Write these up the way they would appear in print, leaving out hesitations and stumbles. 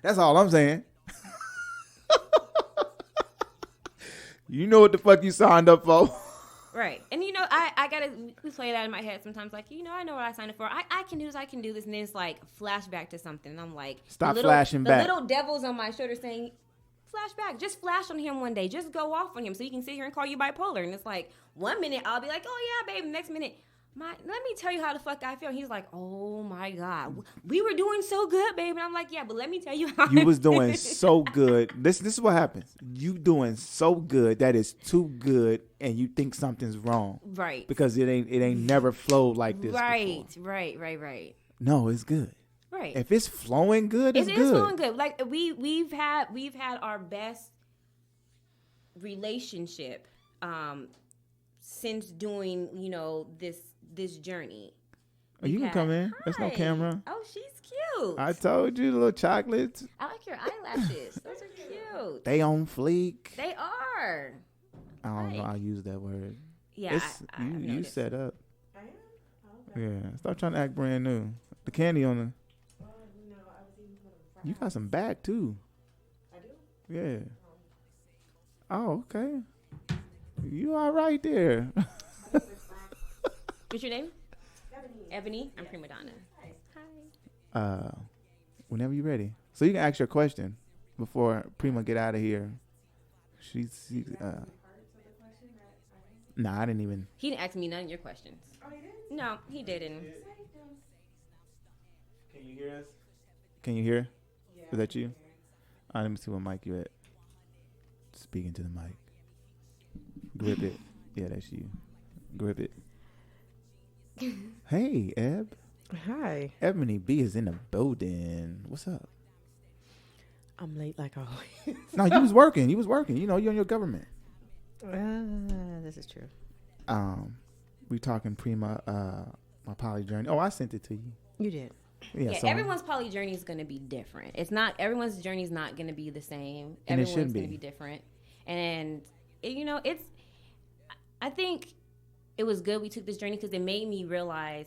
That's all I'm saying. You know what the fuck you signed up for. Right. And, I got to play that in my head sometimes. Like, I know what I signed up for. I can do this. I can do this. And then it's like flashback to something. And I'm like. Stop flashing back. The little devil's on my shoulder saying, flashback. Just flash on him one day. Just go off on him so he can sit here and call you bipolar. And it's like, 1 minute I'll be like, oh, yeah, babe. The next minute, let me tell you how the fuck I feel. And he's like, oh, my God. We were doing so good, babe. And I'm like, yeah, but let me tell you how you was doing so good. This is what happens. You doing so good that is too good, and you think something's wrong. Right. Because it ain't never flowed like this Right, before. right. No, it's good. Right. If it's flowing good, it's good. It is flowing good. Like we've had our best relationship since doing, this journey. Oh, you can come in. There's no camera. Oh, she's cute. I told you, the little chocolates. I like your eyelashes. Those are cute. They on fleek. They are. I don't know. I use that word. Yeah, you set up. I am? Oh, okay. Yeah, stop trying to act brand new. The candy on the. No, I was eating from You got some back too. I do? Yeah. Oh, okay. You all right there? What's your name? Ebony. I'm Primadona. Hi. Whenever you're ready. So you can ask your question before Prima get out of here. She's Nah, I didn't even. He didn't ask me none of your questions. Oh, you did? No, he didn't. Can you hear us? Can you hear? Yeah. Is that you? Let me see what mic you at. Speaking to the mic. Grip it. Yeah, that's you. Grip it. Hey, Eb. Hi. Ebony B is in the building. What's up? I'm late like always. No, you was working. You know, you're in your government. This is true. We talking Prima, my poly journey. Oh, I sent it to you. You did. Yeah, so everyone's poly journey is going to be different. Everyone's journey is not going to be the same. And Everyone's going to be different. And, I think it was good we took this journey because it made me realize,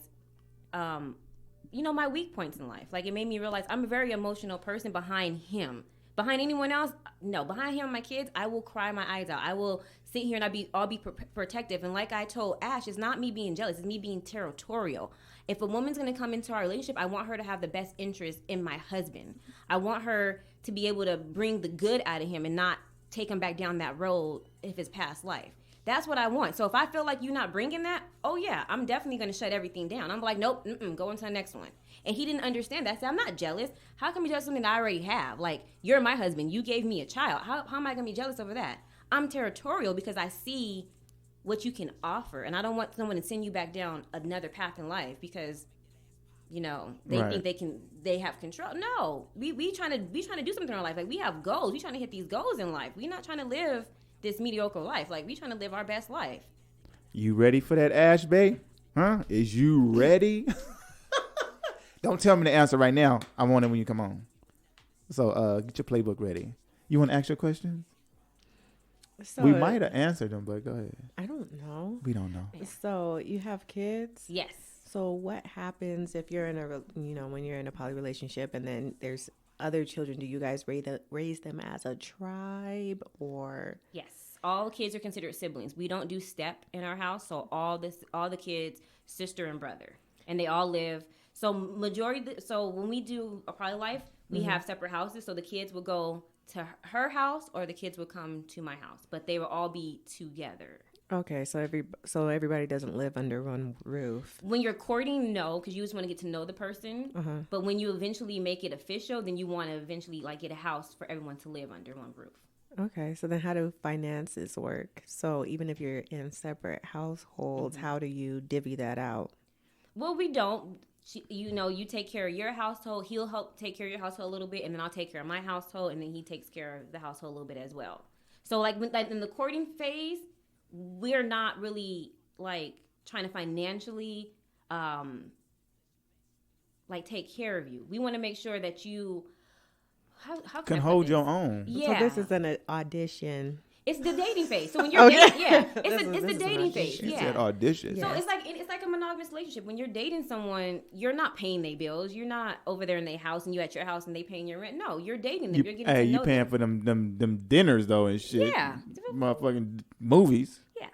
my weak points in life. Like, it made me realize I'm a very emotional person behind him. Behind anyone else, no. Behind him and my kids, I will cry my eyes out. I will sit here and I'll be protective. And like I told Ash, it's not me being jealous. It's me being territorial. If a woman's going to come into our relationship, I want her to have the best interest in my husband. I want her to be able to bring the good out of him and not take him back down that road if it's past life. That's what I want. So if I feel like you're not bringing that, oh yeah, I'm definitely going to shut everything down. I'm like, nope, go into the next one. And he didn't understand that. I said, I'm not jealous. How can we jealous of something that I already have? Like, you're my husband. You gave me a child. How am I going to be jealous over that? I'm territorial because I see what you can offer. And I don't want someone to send you back down another path in life because, they right. think they have control. No, we trying to do something in our life. Like, we have goals. We trying to hit these goals in life. We're not trying to live this mediocre life. Like, we trying to live our best life. You ready for that, Ash Bay? Huh? Is you ready? Don't tell me the answer right now. I want it when you come on. So get your playbook ready. You want to ask your questions? So we might have answered them, but go ahead. I don't know. We don't know. So you have kids? Yes. So what happens if you're in when you're in a poly relationship and then there's other children? Do you guys raise them as a tribe or? Yes. All kids are considered siblings. We don't do step in our house. So all the kids, sister and brother, and they all live. So when we do a poly life, we have separate houses. So the kids will go to her house or the kids will come to my house, but they will all be together. Okay, so everybody doesn't live under one roof. When you're courting, no, because you just want to get to know the person. But when you eventually make it official, then you want to eventually get a house for everyone to live under one roof. Okay, so then how do finances work? So even if you're in separate households, how do you divvy that out? Well, we don't. You take care of your household. He'll help take care of your household a little bit, and then I'll take care of my household, and then he takes care of the household a little bit as well. So like in the courting phase, we're not really trying to financially take care of you. We want to make sure that you how can hold your own. Yeah. So this is an audition. It's the dating phase. So when you're Okay. dating, yeah, it's This the is dating an phase. She Yeah. said audition. So it's like a monogamous relationship. When you're dating someone, you're not paying their bills. You're not over there in their house and you at your house and they paying your rent. No, you're dating them. You're getting to you know paying them. for them dinners though and shit. Yeah. Motherfucking movies. Yeah.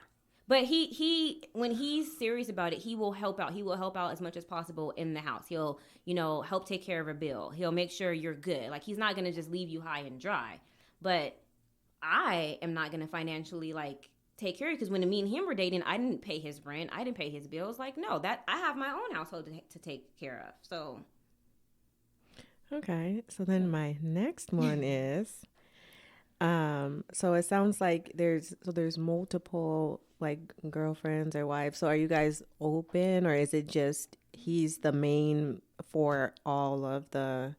But he when he's serious about it, he will help out. He will help out as much as possible in the house. He'll, help take care of a bill. He'll make sure you're good. Like, he's not going to just leave you high and dry. But I am not going to financially, like, take care of you, because when me and him were dating, I didn't pay his rent. I didn't pay his bills. Like, no, that I have my own household to take care of. So. Okay. So then my next one is, so it sounds like there's multiple like girlfriends or wives. So are you guys open, or is it just he's the main for all of the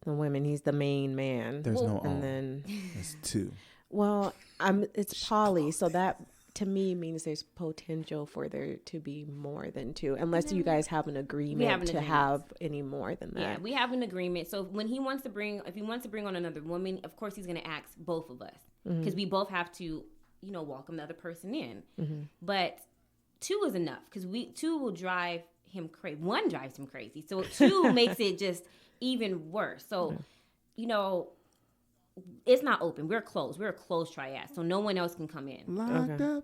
women? He's the main man. There's no all. And then It's two. well, it's poly, so that to me means there's potential for there to be more than two, unless you guys have an agreement to have any more than that. Yeah, we have an agreement. So when he wants to bring on another woman, of course he's going to ask both of us, because we both have to, welcome the other person in. But two is enough, because two will drive him crazy. One drives him crazy, so two makes it just even worse. So, it's not open. We're closed. We're a closed triad, so no one else can come in. Locked up.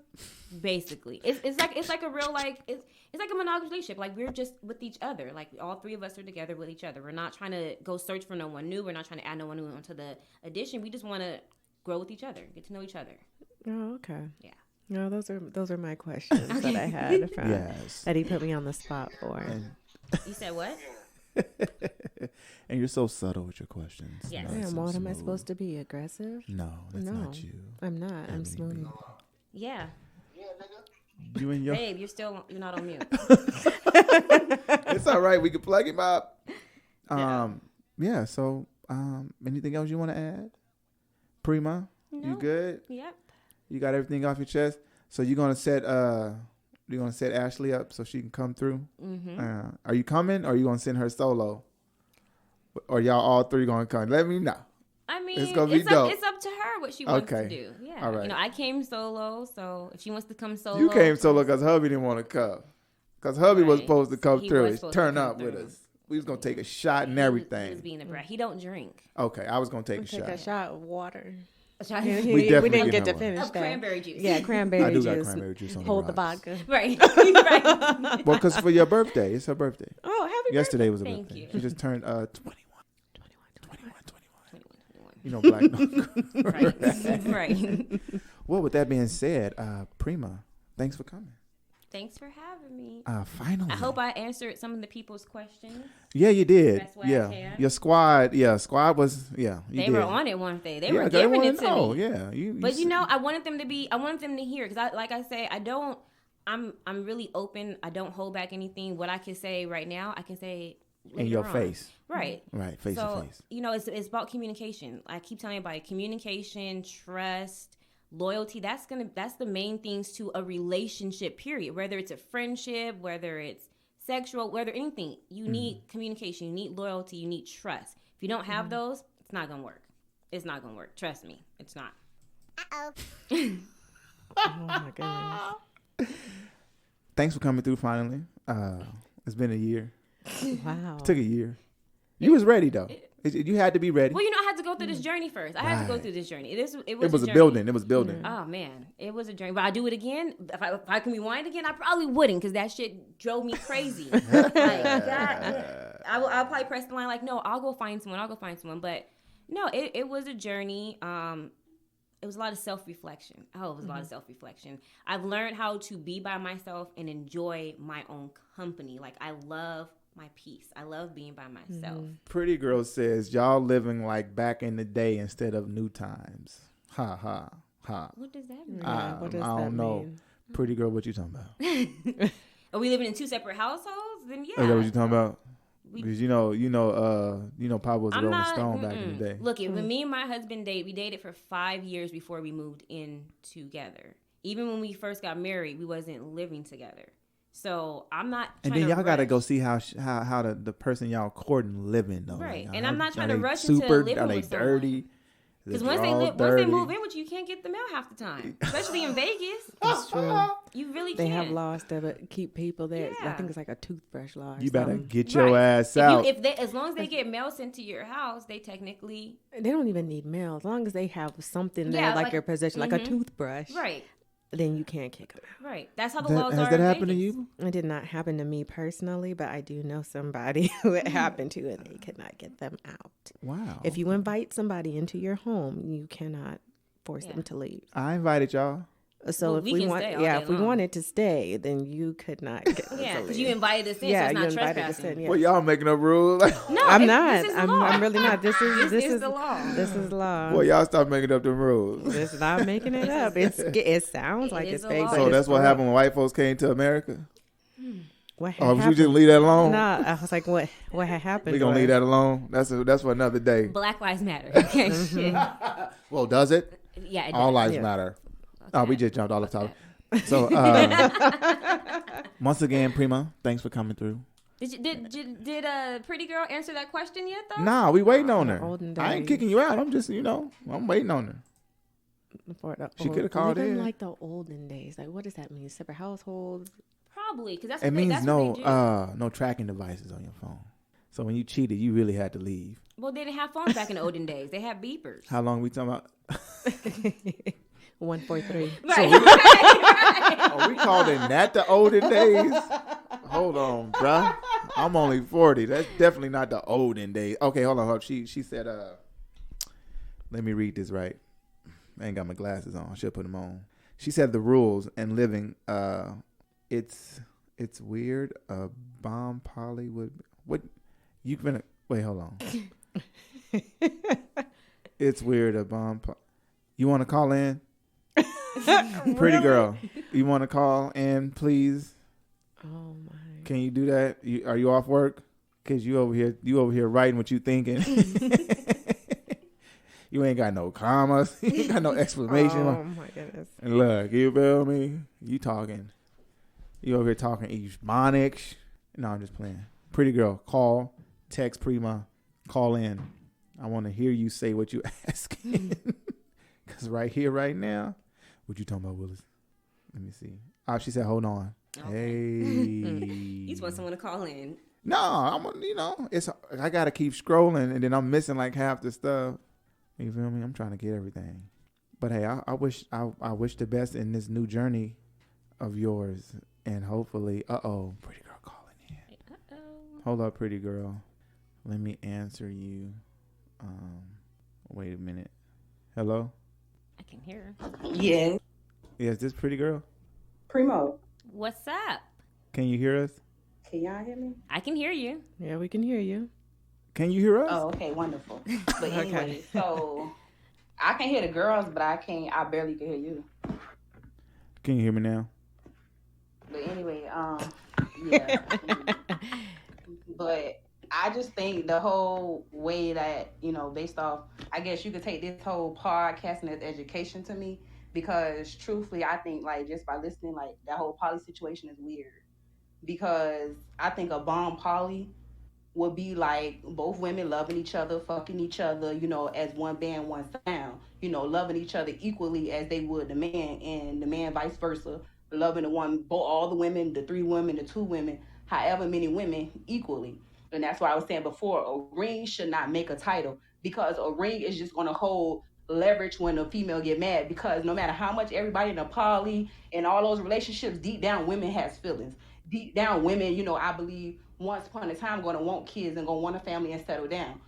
Basically, it's like a real it's like a monogamous relationship. Like, we're just with each other. Like, all three of us are together with each other. We're not trying to go search for no one new. We're not trying to add no one new onto the addition. We just want to grow with each other, get to know each other. Oh, okay. Yeah. No, those are my questions that I had from, Yes. that he put me on the spot for. You said what? And you're so subtle with your questions. Yes. Nice Damn, and what am I smooth. supposed to be? Aggressive? No, that's No. not you. I'm not. I'm smooth. Yeah. You and your. Babe, you're not on mute. It's all right. We can plug him up. Yeah. So, anything else you want to add? Prima, you good? Yep. You got everything off your chest. So you're gonna set Ashley up so she can come through. Mm-hmm. Are you coming, or are you gonna send her solo? Or y'all all three gonna come? Let me know. I mean, It's gonna be dope. It's up to her what she wants Okay. to do. Yeah. All right. I came solo, so if she wants to come solo. You came solo because hubby didn't want to come. Because hubby was Right. supposed to come He through. was He's supposed to turn come up with through. us. We was gonna take a shot and He was everything. being a brat. He don't drink. Okay, I was gonna take a Take shot. a shot of water. A shot- We definitely didn't get get to her one. finish Of that. cranberry juice. Yeah, cranberry I do got juice. cranberry juice on Hold the rocks. vodka. Right. Right. Well, because for your birthday, it's her birthday. Oh, happy Yesterday was her Thank birthday. you. She just turned 21. 21. You know, black. Right. Well, with that being said, Prima, thanks for coming. Thanks for having me. Finally. I hope I answered some of the people's questions. Yeah, you did. Best way I Yeah, can. your squad was. Yeah, you They did. were on it one day. They Yeah, were giving it to know. me. Yeah, But I wanted them to hear, because like I say, I'm really open. I don't hold back anything. What I can say right now, I can say in later your on. face. Right. Right, face to face. It's about communication. I keep telling everybody, communication, trust, loyalty. That's the main things to a relationship, period. Whether it's a friendship, whether it's sexual, whether anything, you need communication, you need loyalty, you need trust. If you don't have those, it's not gonna work. It's not gonna work. Trust me, it's not. Oh my goodness. Thanks for coming through finally. It's been a year. Wow. It took a year. You was ready though. You had to be ready. Well, I had to go through this journey first. I had to go Right. through this journey. It It was a journey. building. It was building. Oh man, it was a journey. But I do it again. If I can rewind again, I probably wouldn't, because that shit drove me crazy. Like, God, I'll probably press the line like, no, I'll go find someone. But no, it was a journey. It was a lot of self-reflection. Oh, it was a lot of self-reflection. I've learned how to be by myself and enjoy my own company. Like, I love my peace. I love being by myself. Pretty Girl says y'all living like back in the day instead of new times. Ha ha ha. What does that mean? Yeah, what does I that don't know. mean? Pretty Girl, what you talking about? Are we living in two separate households? Then yeah. Is that what you talking about? We- Because Papa was a Rolling Stone back in the day. Look, when me and my husband we dated for 5 years before we moved in together. Even when we first got married, we wasn't living together. So I'm not. And trying then y'all to gotta rush. go see how the person y'all courting living though. Right. Like, And I'm not are trying to they rush into super, living are they with dirty? someone. Because once they move in with you, you can't get the mail half the time, especially in Vegas. That's true. You really They can't. have laws that keep people there. I Yeah. think it's like a toothbrush law. Or You better something. get your ass out. As long as they get mail sent to your house, they technically They don't even need mail as long as they have something there, Yeah, like like- your possession, like a toothbrush. right. Then you can't kick them out. Right. That's how the laws Has are. that in happened to Vegas. you? It did not happen to me personally, but I do know somebody who it happened to, and they could not get them out. Wow. If you invite somebody into your home, you cannot force them to leave. I invited y'all. So Well, if we we can want, stay all yeah, day if we long. wanted to stay, then you could not get them Yeah, to because leave. you invited us in, yeah, so it's you not invited us trespassing. in. Yeah. Well, y'all making up rules. No, I'm this not. is the law. I'm really not. This is This is the law. This is law. Well, y'all stop making up the rules. This is not making it up. It sounds like is it's a fake. law. but So it's that's what real. happened when white folks came to America. What Oh, but you happened? just leave that alone? No, I was like, what had happened? We gonna was- leave that alone. That's for another day. Black Lives Matter. Okay, shit. Well, does it? Yeah, it All does. lives Yeah. matter. Oh, we just jumped all the topic. So, once again, Prima, thanks for coming through. Did Pretty Girl answer that question yet, though? Nah, we waiting on the her. olden I ain't days. kicking you out. I'm just, I'm waiting on her. She coulda called Living in. like the olden days. Like, what does that mean? Separate households? Probably, because that's It what means that's what they do. no tracking devices on your phone. So when you cheated, you really had to leave. Well, they didn't have phones back in the olden days. They had beepers. How long we talking about? 143. Right. Oh, we called it that the olden days? Hold on, bruh. I'm only 40. That's definitely not the olden days. Okay, hold on. She said, let me read this right. I ain't got my glasses on. I should put them on. She said the rules and living, it's weird. Bomb poly would, what, you gonna, wait, hold on. It's weird. A bomb poly. You want to call in? Pretty girl, you want to call in, please? Oh my. Can you do that? Are you off work? Cause you over here writing what you thinking. You ain't got no commas. You ain't got no exclamation. Oh my goodness. And look, you feel me? You over here talking Ebonics. No, I'm just playing. Pretty girl, call, text Prima, call in. I want to hear you say what you asking. Cause right here, right now, what you talking about, Willis? Let me see. Oh, she said, hold on. Okay. Hey. You just want someone to call in. No, I gotta keep scrolling, and then I'm missing like half the stuff. You feel me? I'm trying to get everything. But hey, I wish the best in this new journey of yours, and hopefully, pretty girl calling in. Uh-oh. Hold up, pretty girl. Let me answer you. Wait a minute. Hello? I can hear. Yes. Yes, this pretty girl. Primo, What's up? Can you hear us? can y'all hear me? I can hear you. Yeah, we can hear you. Can you hear us? Oh, okay, wonderful. But Okay. anyway, so I can hear the girls, but I barely can hear you. Can you hear me now? But anyway, yeah. But I just think the whole way that, based off, I guess you could take this whole podcasting as education to me, because truthfully, I think like just by listening, like that whole poly situation is weird, because I think a bomb poly would be like both women loving each other, fucking each other, as one band, one sound, loving each other equally as they would the man, and the man vice versa, loving all the women, the 3 women, the 2 women, however many women equally. And that's why I was saying before, a ring should not make a title, because a ring is just going to hold leverage when a female get mad, because no matter how much everybody in a poly and all those relationships, deep down women has feelings. Deep down women, I believe once upon a time going to want kids and going to want a family and settle down.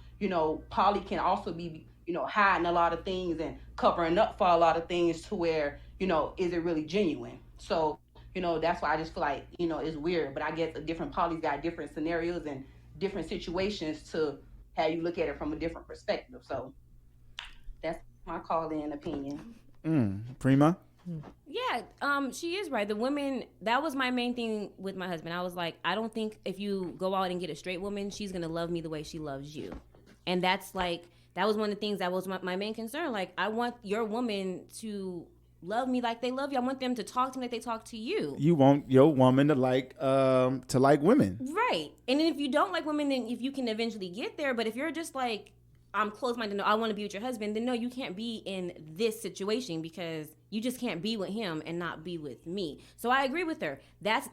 Poly can also be, hiding a lot of things and covering up for a lot of things to where, is it really genuine? So, that's why I just feel like, it's weird. But I guess different polys got different scenarios and different situations to have you look at it from a different perspective. So that's my call-in opinion. Prima? Yeah, she is right. The women, that was my main thing with my husband. I was like, I don't think if you go out and get a straight woman, she's going to love me the way she loves you. And that's like, that was one of the things that was my main concern. Like, I want your woman to love me like they love you. I want them to talk to me like they talk to you. You want your woman to like women. Right. And then if you don't like women, then if you can eventually get there. But if you're just like, I'm close-minded, no, I want to be with your husband, then no, you can't be in this situation because you just can't be with him and not be with me. So I agree with her. That's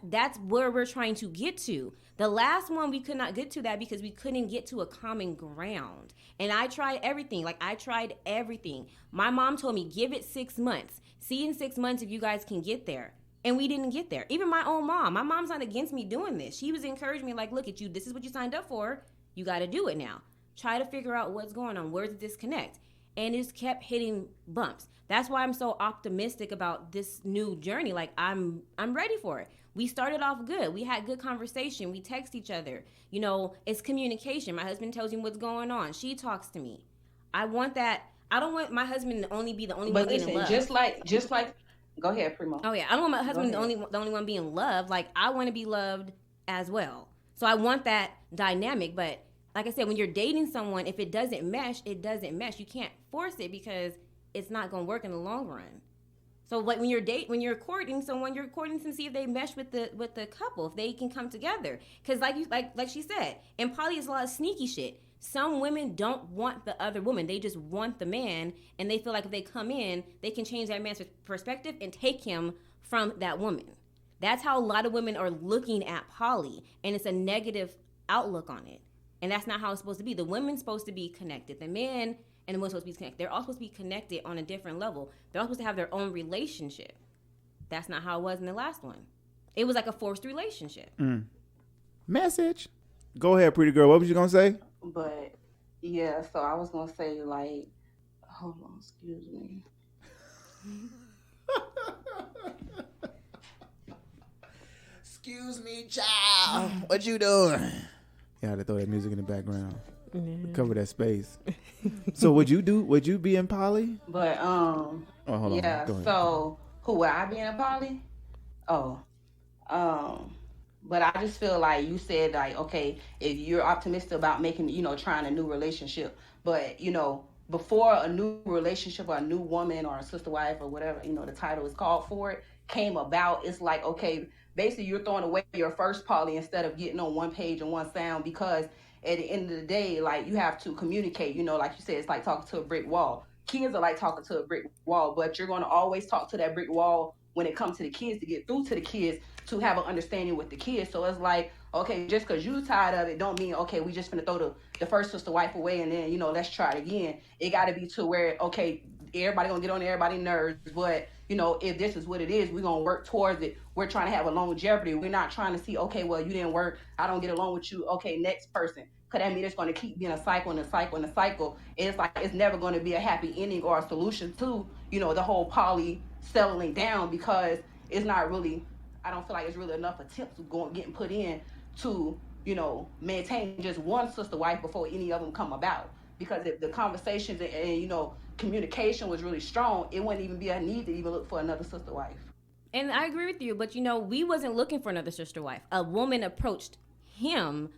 where we're trying to get to. The last one, we could not get to that because we couldn't get to a common ground. And I tried everything. My mom told me, give it 6 months. See in 6 months if you guys can get there. And we didn't get there. Even my own mom. My mom's not against me doing this. She was encouraging me like, look at you. This is what you signed up for. You got to do it now. Try to figure out what's going on. Where's the disconnect? And it's kept hitting bumps. That's why I'm so optimistic about this new journey. Like, I'm ready for it. We started off good. We had good conversation. We text each other. You know, it's communication. My husband tells me what's going on. She talks to me. I want that. I don't want my husband to only be the only one getting loved. just like, go ahead, Primo. Oh yeah, I don't want my husband the only one being loved. Like, I want to be loved as well. So I want that dynamic. But like I said, when you're dating someone, if it doesn't mesh, it doesn't mesh. You can't force it because it's not going to work in the long run. So like when you're courting someone, you're courting to see if they mesh with the couple, if they can come together. Because like she said, in poly, it's a lot of sneaky shit. Some women don't want the other woman. They just want the man, and they feel like if they come in, they can change that man's perspective and take him from that woman. That's how a lot of women are looking at poly, and it's a negative outlook on it. And that's not how it's supposed to be. The women's supposed to be connected. The men and the women's supposed to be connected. They're all supposed to be connected on a different level. They're all supposed to have their own relationship. That's not how it was in the last one. It was like a forced relationship. Message. Go ahead, pretty girl. What was you going to say? But, yeah, so I was going to say, like, hold on, excuse me. Excuse me, child. What you doing? Yeah, I had to throw that music in the background. Cover that space. So would you be in poly? But, hold on. yeah, so who would I be in poly? But I just feel like you said, like, okay, if you're optimistic about making, trying a new relationship, but, before a new relationship or a new woman or a sister wife or whatever, the title is called for it, came about, it's like, okay, basically you're throwing away your first poly instead of getting on one page and one sound, because at the end of the day, like, you have to communicate, like you said, it's like talking to a brick wall. Kids are like talking to a brick wall, but you're going to always talk to that brick wall when it comes to the kids, to get through to the kids, to have an understanding with the kids. So it's like, okay, just because you tired of it don't mean, okay, we just finna throw the first sister wife away and then, let's try it again. It got to be to where, okay, everybody gonna get on everybody's nerves, but, if this is what it is, we're gonna work towards it. We're trying to have a longevity. We're not trying to see, okay, well, you didn't work, I don't get along with you, okay, next person. Because that means it's going to keep being a cycle and a cycle and a cycle. And it's like it's never going to be a happy ending or a solution to, the whole poly settling down, because it's not really, I don't feel like it's really enough attempts getting put in to, maintain just one sister wife before any of them come about. Because if the conversations and communication was really strong, it wouldn't even be a need to even look for another sister wife. And I agree with you, but we wasn't looking for another sister wife. A woman approached him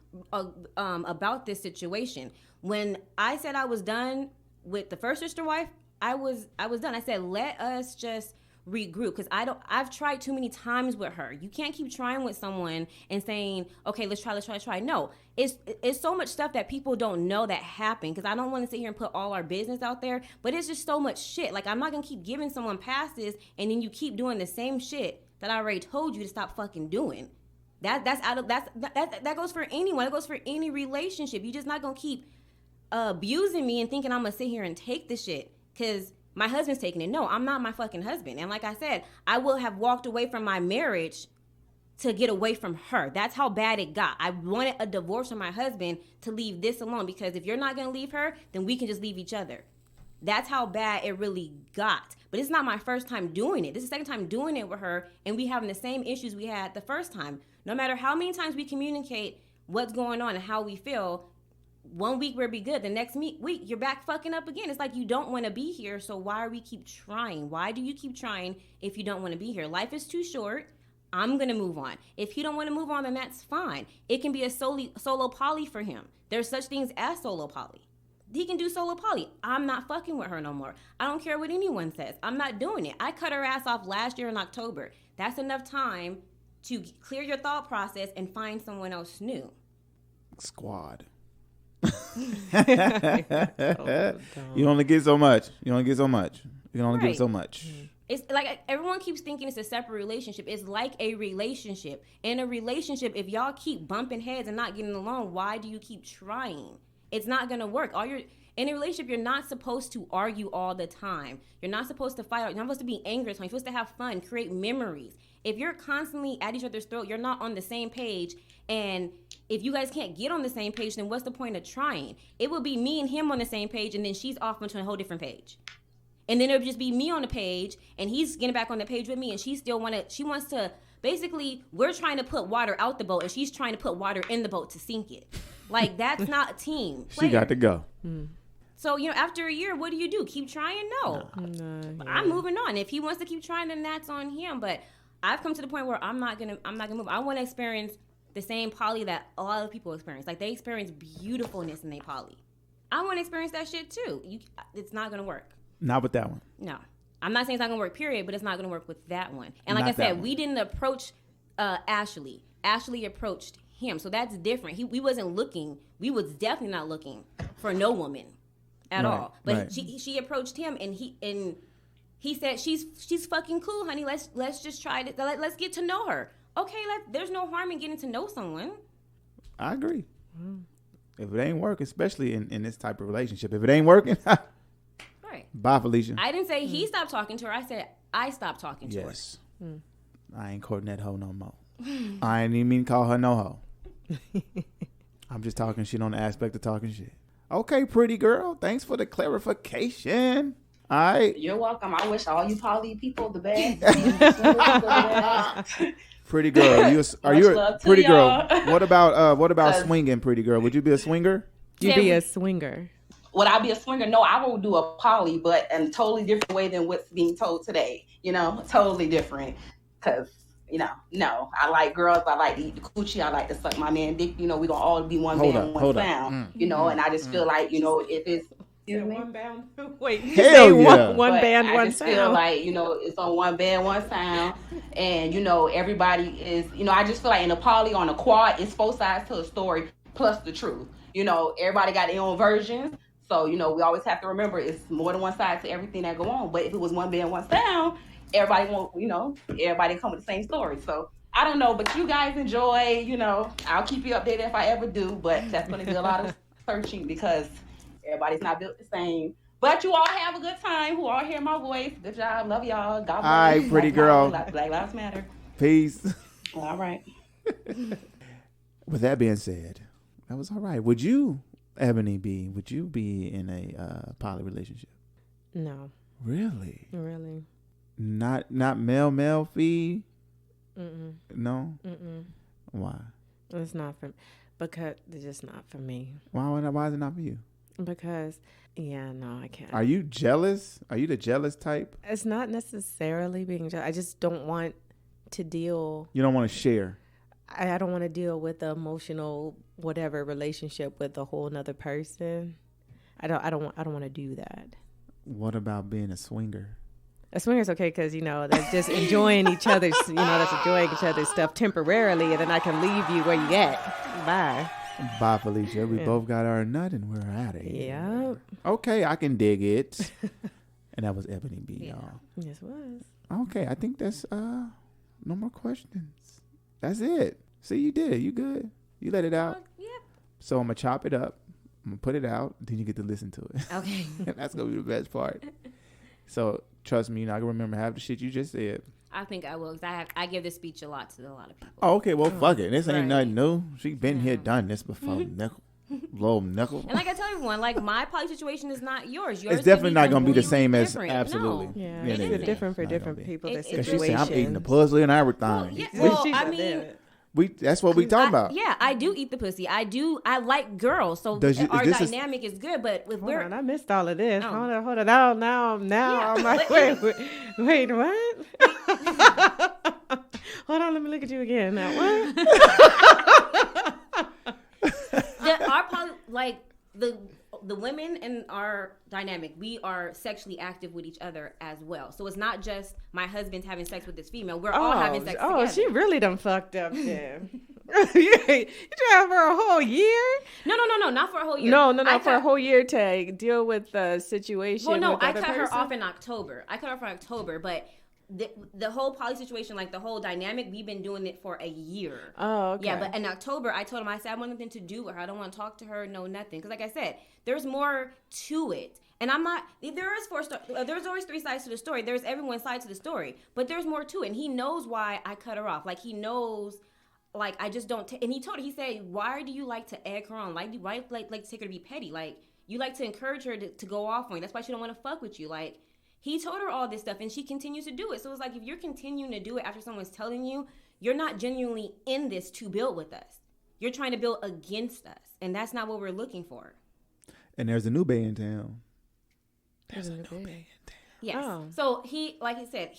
about this situation. When I said I was done with the first sister wife, I was done. I said, let us just regroup, because I've tried too many times with her. You can't keep trying with someone and saying, okay, let's try. No, it's so much stuff that people don't know that happened, because I don't want to sit here and put all our business out there, but it's just so much shit. Like, I'm not gonna keep giving someone passes and then you keep doing the same shit that I already told you to stop fucking doing. That goes for anyone. It goes for any relationship. You're just not gonna keep abusing me and thinking I'm gonna sit here and take the shit because my husband's taking it. No, I'm not my fucking husband. And like I said, I will have walked away from my marriage to get away from her. That's how bad it got. I wanted a divorce from my husband to leave this alone, because if you're not gonna leave her, then we can just leave each other. That's how bad it really got. But it's not my first time doing it. This is the second time doing it with her, and we having the same issues we had the first time. No matter how many times we communicate what's going on and how we feel, 1 week we'll be good. The next week you're back fucking up again. It's like you don't want to be here, so why are we keep trying? Why do you keep trying if you don't want to be here? Life is too short. I'm going to move on. If he don't want to move on, then that's fine. It can be a solo poly for him. There's such things as solo poly. He can do solo poly. I'm not fucking with her no more. I don't care what anyone says. I'm not doing it. I cut her ass off last year in October. That's enough time to clear your thought process and find someone else new. Squad. You only get so much. You only get so much. You can only give so much. It's like everyone keeps thinking it's a separate relationship. It's like a relationship. In a relationship, if y'all keep bumping heads and not getting along, why do you keep trying? It's not gonna work. In a relationship, you're not supposed to argue all the time. You're not supposed to fight. You're not supposed to be angry. You're supposed to have fun, create memories. If you're constantly at each other's throat, you're not on the same page. And if you guys can't get on the same page, then what's the point of trying? It would be me and him on the same page, and then she's off onto a whole different page. And then it would just be me on the page, and he's getting back on the page with me, and she wants to, basically, we're trying to put water out the boat, and she's trying to put water in the boat to sink it. Like, that's not a team player. She got to go. So, after a year, what do you do? Keep trying? No. I'm moving on. If he wants to keep trying, then that's on him. But I've come to the point where I'm not gonna move. I want to experience the same poly that a lot of people experience. Like, they experience beautifulness in their poly. I want to experience that shit too. It's not gonna work. Not with that one. No. I'm not saying it's not going to work, period, but it's not going to work with that one. And like I said, we didn't approach Ashley. Ashley approached him. So that's different. We wasn't looking. We was definitely not looking for no woman at all. But she approached him, and he said, she's fucking cool, honey. Let's just try it. Let's get to know her. Okay, there's no harm in getting to know someone. I agree. If it ain't working, especially in this type of relationship, if it ain't working... Right. Bye, Felicia. I didn't say he stopped talking to her. I said I stopped talking to her. Yes. I ain't courting that hoe no more. I ain't even mean to call her no hoe. I'm just talking shit on the aspect of talking shit. Okay, pretty girl. Thanks for the clarification. All right. You're welcome. I wish all you poly people the best. Pretty girl. Are you a pretty girl? What about swinging, pretty girl? Would you be a swinger? You'd be a swinger. Would I be a swinger? No, I will do a poly, but in a totally different way than what's being told today. Totally different. Because, no. I like girls. I like to eat the coochie. I like to suck my man dick. We gonna all be one band, one sound. And I just feel like, if it's one band. Wait, hell yeah. One band, one sound. I just feel like, it's on one band, one sound. And, everybody is, I just feel like in a poly, on a quad, it's both sides to a story plus the truth. Everybody got their own versions. So, we always have to remember it's more than one side to everything that go on. But if it was one band, one sound, everybody everybody come with the same story. So, I don't know. But you guys enjoy, I'll keep you updated if I ever do. But that's going to be a lot of searching because everybody's not built the same. But you all have a good time who all hear my voice. Good job. Love y'all. God bless. All right, pretty girl. Black Lives Matter. Peace. All right. With that being said, that was all right. Would you be in a poly relationship? No. Really? Not male fee? Mm-mm. No? Mm-mm. Why? It's not because it's just not for me. Why is it not for you? Because, no, I can't. Are you jealous? Are you the jealous type? It's not necessarily being jealous. I just don't want to deal. You don't want to share. I don't want to deal with the emotional whatever relationship with a whole nother person. I don't want to do that. What about being a swinger? A swinger's okay because that's just enjoying each other's that's enjoying each other's stuff temporarily, and then I can leave you where you at. Bye, Felicia. We both got our nut and we're out of here. Yeah. Okay, I can dig it. And that was Ebony B, y'all. Yes, it was. Okay, I think that's no more questions. That's it. See, you did it. You good. You let it out. Yeah. So I'm going to chop it up. I'm going to put it out. Then you get to listen to it. Okay. And that's going to be the best part. So trust me, you're not going to remember half the shit you just said. I think I will because I give this speech a lot to a lot of people. Oh, okay. Well, fuck it. This ain't Right. nothing new. She been here, done this before. Nickel. Little nickel. And like I tell everyone, my poly situation is not yours. Yours It's definitely not going to be the completely same as different. absolutely. No. Yeah, it it's isn't. different for Not different gonna be. people. It's- The Because she said, I'm eating the situations. pussy and everything. Well, yeah, well, I mean, That's what we talking about. Yeah, I do eat the pussy. I like girls, so our dynamic is good. But with Hold on, I missed all of this. Oh. Hold on. Now Yeah, I'm like, but- wait, what? Hold on, let me look at you again. Now what? our poly, the women in our dynamic, we are sexually active with each other as well. So it's not just my husband's having sex with this female. We're all having sex together. She really done fucked up then. You trying for a whole year? No, not for a whole year. No, for a whole year to deal with the situation. Well, no, with the I other cut her person? off in October. But the whole poly situation, like the whole dynamic, we've been doing it for a year. Oh, okay. Yeah, but in October, I told him, I said, I want nothing to do with her. I don't want to talk to her, no nothing. Because like I said, there's more to it. And I'm not, there's always three sides to the story. There's everyone's side to the story. But there's more to it. And he knows why I cut her off. Like, he knows, like, I just don't, and he told her, he said, why do you like to egg her on? Like, why like to take her to be petty? Like, you like to encourage her to go off on you. That's why she don't want to fuck with you. Like, he told her all this stuff, and she continues to do it. So it's like, if you're continuing to do it after someone's telling you, you're not genuinely in this to build with us. You're trying to build against us. And that's not what we're looking for. And there's a new bae in town. There's a new bae in town. Yes. Oh. So he, like I said,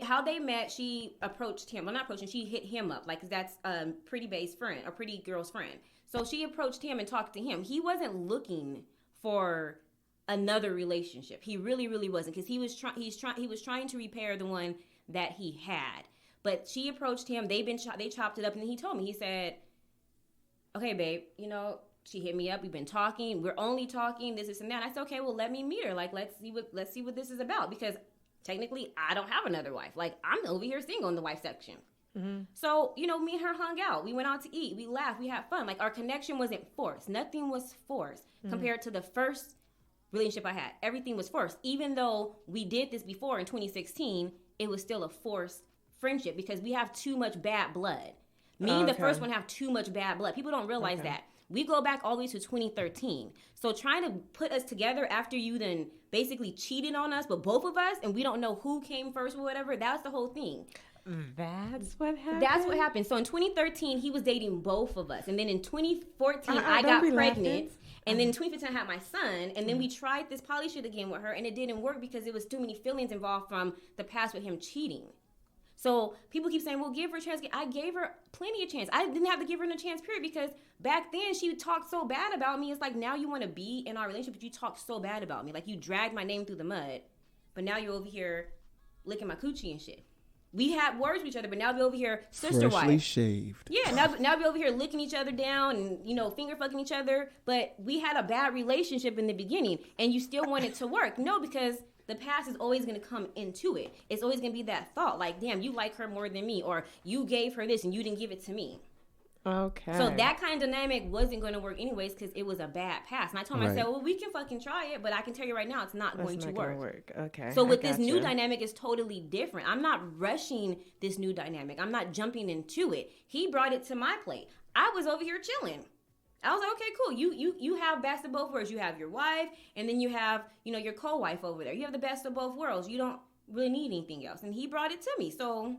how they met, she approached him. Well, not approaching, she hit him up. Like, that's Pretty Bae's friend, or Pretty Girl's friend. So she approached him and talked to him. He wasn't looking for another relationship. He really, really wasn't, because he was trying to repair the one that he had. But she approached him. They chopped it up, and then he told me. He said, "Okay, babe, she hit me up. We've been talking. We're only talking this and that." And I said, "Okay, well, let me meet her. Like, let's see what this is about, because technically, I don't have another wife. Like, I'm over here single in the wife section." Mm-hmm. So, me and her hung out. We went out to eat. We laughed. We had fun. Like, our connection wasn't forced. Nothing was forced compared to the first relationship I had. Everything was forced. Even though we did this before in 2016, it was still a forced friendship, because we have too much bad blood. Me and the first one have too much bad blood. People don't realize that. We go back all the way to 2013. So trying to put us together after you then basically cheated on us, but both of us, and we don't know who came first or whatever, that's the whole thing. That's what happened? That's what happened. So in 2013, he was dating both of us. And then in 2014, I got pregnant. And then in 2015, I had my son. And then we tried this poly shit again with her, and it didn't work because there was too many feelings involved from the past with him cheating. So people keep saying, well, give her a chance. I gave her plenty of chance. I didn't have to give her a chance, period, because back then she talked so bad about me. It's like, now you want to be in our relationship, but you talk so bad about me. Like, you dragged my name through the mud, but now you're over here licking my coochie and shit. We had words with each other, but now we're over here sister wife. Freshly shaved. Yeah, now we're over here licking each other down and, finger fucking each other. But we had a bad relationship in the beginning, and you still want it to work. No, because the past is always going to come into it. It's always going to be that thought, like, damn, you like her more than me, or you gave her this and you didn't give it to me. Okay. So that kind of dynamic wasn't going to work anyways, because it was a bad past. And I told him, I said, well, we can fucking try it, but I can tell you right now, it's not going to work. Okay. So with this new dynamic, is totally different. I'm not rushing this new dynamic. I'm not jumping into it. He brought it to my plate. I was over here chilling. I was like, okay, cool. You have best of both worlds. You have your wife, and then you have, your co-wife over there. You have the best of both worlds. You don't really need anything else. And he brought it to me. So,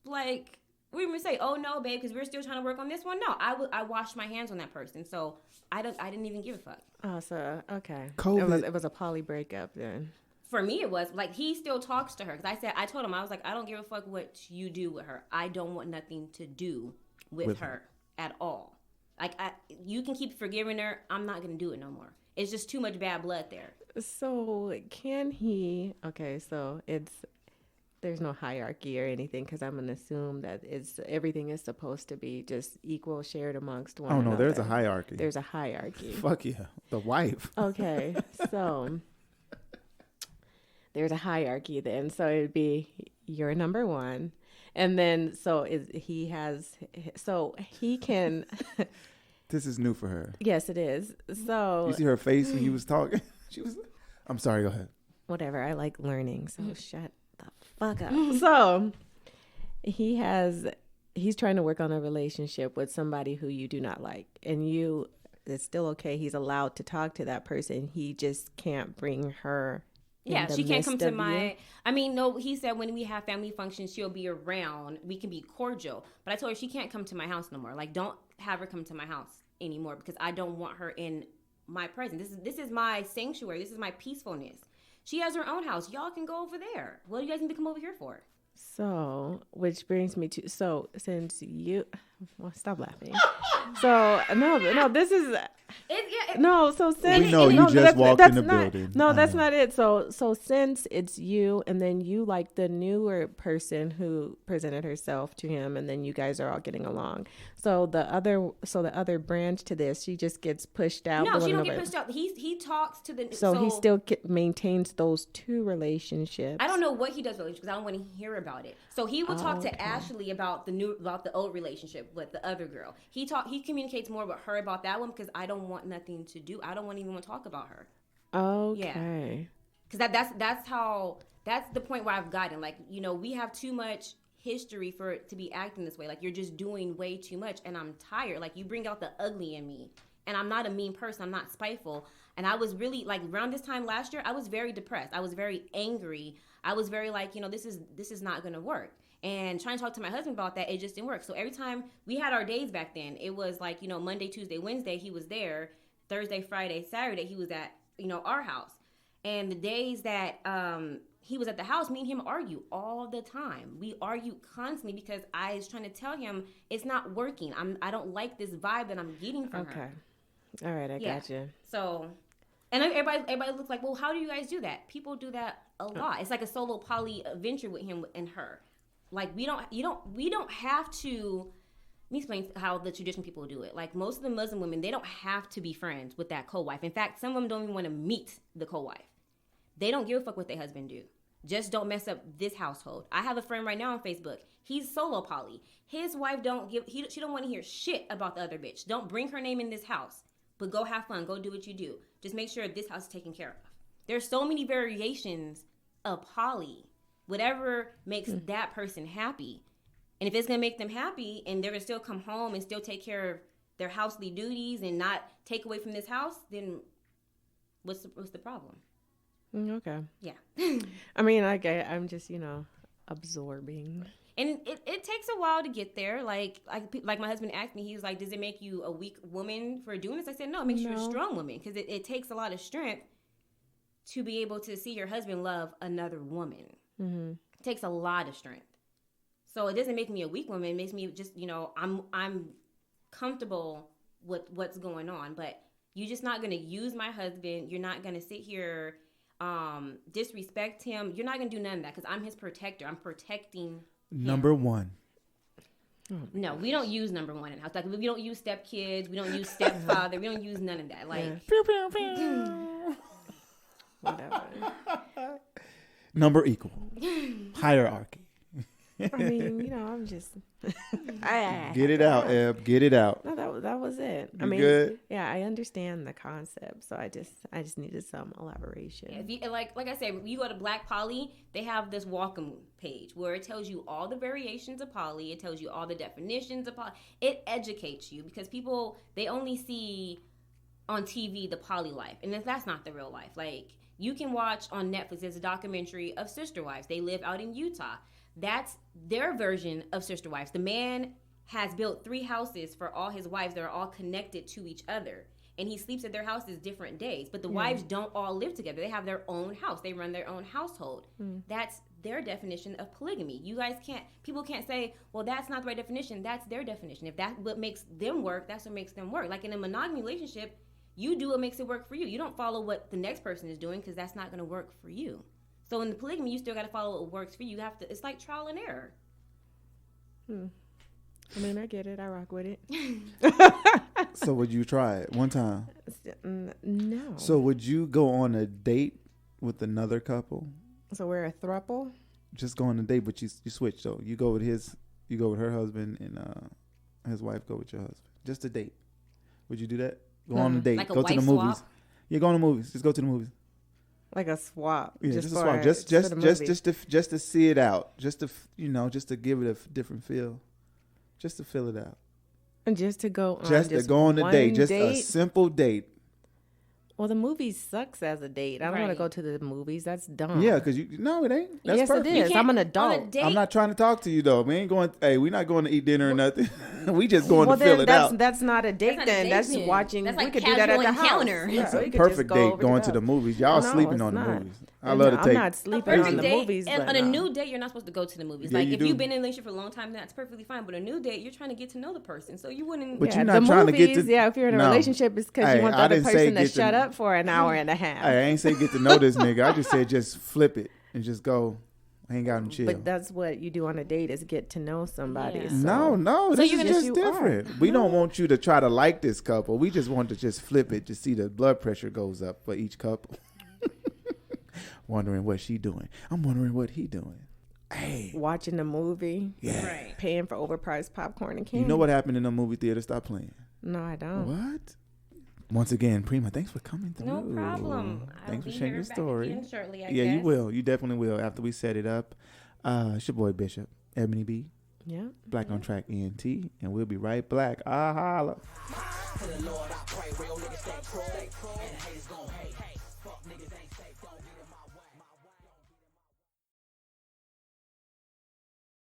like, we would say, oh, no, babe, because we're still trying to work on this one. No, I washed my hands on that person. So, I didn't even give a fuck. Oh, so, okay. COVID. It was a poly breakup then. For me, it was. Like, he still talks to her. Because I told him, I was like, I don't give a fuck what you do with her. I don't want nothing to do with her at all. Like, you can keep forgiving her. I'm not going to do it no more. It's just too much bad blood there. So can he, so there's no hierarchy or anything, because I'm going to assume that everything is supposed to be just equal, shared amongst one another. Oh, no, there's a hierarchy. There's a hierarchy. Fuck yeah. The wife. Okay, so there's a hierarchy then. So it'd be you're number one. And then, he can. This is new for her. Yes, it is. So you see her face when he was talking? I'm sorry, go ahead. Whatever. I like learning, so shut the fuck up. So he's trying to work on a relationship with somebody who you do not like. And it's still okay. He's allowed to talk to that person. He just can't bring her. Yeah, she can't come to my... I mean, no, he said when we have family functions, she'll be around. We can be cordial. But I told her she can't come to my house no more. Like, don't have her come to my house anymore, because I don't want her in my presence. This is my sanctuary. This is my peacefulness. She has her own house. Y'all can go over there. What do you guys need to come over here for? So, which brings me to... since you... Well, stop laughing. So, no, this is... No, so since We know you just walked in the building. No, that's not it. So since it's you, and then you like the newer person who presented herself to him, and then you guys are all getting along. So the other branch to this, she just gets pushed out. No, she don't get pushed out. He talks to the. So he still maintains those two relationships. I don't know what he does with because I don't want to hear about it. So he will talk to Ashley about the old relationship with the other girl. He communicates more with her about that one because I don't want nothing to do. I don't even want to talk about her. Okay. Because that's the point where I've gotten. Like, we have too much history for it to be acting this way. Like, you're just doing way too much, and I'm tired. Like, you bring out the ugly in me, and I'm not a mean person. I'm not spiteful. And I was really, like, around this time last year, I was very depressed. I was very angry. I was very like, this is not going to work. And trying to talk to my husband about that, it just didn't work. So every time we had our days back then, it was like, Monday, Tuesday, Wednesday, he was there. Thursday, Friday, Saturday, he was at, our house. And the days that he was at the house, me and him argue all the time. We argue constantly because I was trying to tell him it's not working. I don't like this vibe that I'm getting from her. Okay. All right, I got you. So, and everybody looks like, well, how do you guys do that? People do that a lot. It's like a solo poly adventure with him and her. Like, we don't have to. Let me explain how the traditional people do it. Like, most of the Muslim women, they don't have to be friends with that co-wife. In fact, some of them don't even want to meet the co-wife. They don't give a fuck what their husband do. Just don't mess up this household. I have a friend right now on Facebook. He's solo poly. His wife she don't want to hear shit about the other bitch. Don't bring her name in this house. But go have fun. Go do what you do. Just make sure this house is taken care of. There's so many variations of poly. Whatever makes that person happy. And if it's going to make them happy and they're going to still come home and still take care of their housely duties and not take away from this house, then what's the problem? Okay. Yeah. I mean, I'm just, absorbing. And it takes a while to get there. Like my husband asked me, he was like, does it make you a weak woman for doing this? I said, no, it makes you a strong woman because it takes a lot of strength to be able to see your husband love another woman. Mm-hmm. It takes a lot of strength. So it doesn't make me a weak woman. It makes me just, I'm comfortable with what's going on. But you're just not going to use my husband. You're not going to sit here, disrespect him. You're not going to do none of that because I'm his protector. I'm protecting him. Number one. No, we don't use number one in the house. Like, we don't use stepkids. We don't use stepfather. We don't use none of that. Like, Whatever. Number equal. Hierarchy. I mean, I'm just. Get it out, Eb. Get it out. No, that was it. You good? Yeah, I understand the concept, so I just needed some elaboration. Yeah, if you, like I said, you go to Black Poly, they have this welcome page where it tells you all the variations of poly. It tells you all the definitions of poly. It educates you because people, they only see on TV the poly life, and that's not the real life. Like, you can watch on Netflix, there's a documentary of sister wives. They live out in Utah. That's their version of sister wives. The man has built 3 houses for all his wives that are all connected to each other. And he sleeps at their houses different days. But the wives don't all live together. They have their own house. They run their own household. That's their definition of polygamy. People can't say, well, that's not the right definition. That's their definition. If that's what makes them work, that's what makes them work. Like in a monogamy relationship, you do what makes it work for you. You don't follow what the next person is doing because that's not going to work for you. So in the polygamy, you still got to follow what works for you. It's like trial and error. I mean, I get it. I rock with it. So would you try it one time? No. So would you go on a date with another couple? So we're a throuple? Just go on a date, but you switch. So you go with her husband, and his wife go with your husband. Just a date. Would you do that? Go on a date. Like a go to the wife movies. swap? Yeah, go on the movies. Just go to the movies. Like a swap. Yeah, just a swap. Just to see it out. Just to give it a different feel. Just to fill it out. And just to go on. Just to go on a date. Just a simple date. Well, the movie sucks as a date. I don't want to go to the movies. That's dumb. Yeah, because no, it ain't. That's yes, perfect. it is. I'm an adult. I'm not trying to talk to you though. We ain't going. Hey, we not going to eat dinner or nothing. We just going to fill it out. That's not a date. That's watching. That's we like could do that at the encounter. house. It's a perfect date going to the movies. Y'all sleeping on the movies. I love to I'm take. not A sleeping perfect on the date, movies, and but on a no. new date, you're not supposed to go to the movies. Yeah, Like you if do. you've been in a relationship for a long time, that's perfectly fine. But a new date, you're trying to get to know the person, so you wouldn't. But Yeah, you're not the trying to movies, get to. yeah, if you're in a No. relationship, it's because Hey, you want the I other didn't say person to get to- shut up for an hour and a half. Hey, I ain't say get to know this nigga. I just said just flip it and just go hang out and chill. But that's what you do on a date is get to know somebody. Yeah. So. No, So this you're is gonna- just Yes, you are. different. We don't want you to try to like this couple. We just want to just flip it to see the blood pressure goes up for each couple. Wondering what she doing. I'm wondering what he doing. Hey, Watching the movie, yeah. Right. paying for overpriced popcorn and candy. You know what happened in the movie theater? Stop playing. No, I don't. What? Once again, Prima, thanks for coming through. No problem. Thanks for I'll be sharing here your back story. again shortly, I Yeah, you guess. will. You definitely will after we set it up. It's your boy Bishop, Ebony B, Yeah. Black on Track ENT, and we'll be right back. Holla. To the Lord I pray, real niggas stay pro, and the haters gon' hate.